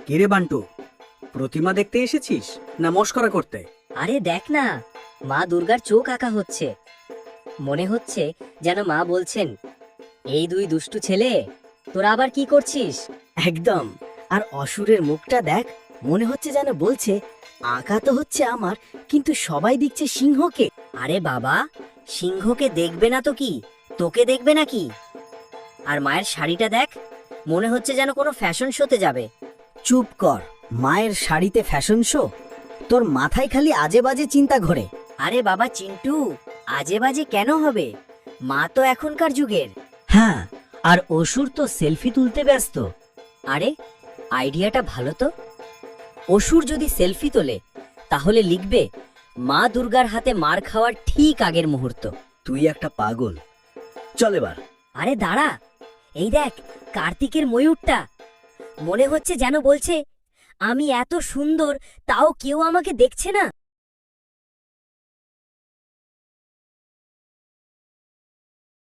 কিরে বান্টু, প্রতিমা দেখতে এসেছিস না মস্করা করতে? আরে দেখ না, মা দুর্গার চোখ আঁকা হচ্ছে। মনে হচ্ছে যেন মা বলছেন, এই দুই দুষ্টু ছেলে, তোরা আবার কি করছিস? একদম। আর অসুরের মুখটা দেখ, মনে হচ্ছে যেন বলছে, আঁকা তো হচ্ছে আমার, কিন্তু সবাই দেখছে সিংহকে। আরে বাবা, সিংহকে দেখবে না তো কি, তোকে দেখবে নাকি? আর মায়ের শাড়িটা দেখ, মনে হচ্ছে যেন কোনো ফ্যাশন শোতে যাবে। চুপ কর, মায়ের শাড়িতে ফ্যাশন শো? তোর মাথায় খালি আজে বাজে চিন্তা ঘোরে। আরে বাবা চিন্টু, আজে বাজে কেন হবে? মা তো এখনকার যুগের। হ্যাঁ, আর অসুর তো সেলফি তুলতে ব্যস্ত। আরে আইডিয়াটা ভালো তো। অসুর যদি সেলফি তোলে, তাহলে লিখবে, মা দুর্গার হাতে মার খাওয়ার ঠিক আগের মুহূর্ত। তুই একটা পাগল। চল এবার। আরে দাঁড়া, এই দেখ কার্তিকের ময়ূরটা। মনে হচ্ছে যেন বলছে, আমি এত সুন্দর, তাও কেউ আমাকে দেখছে না।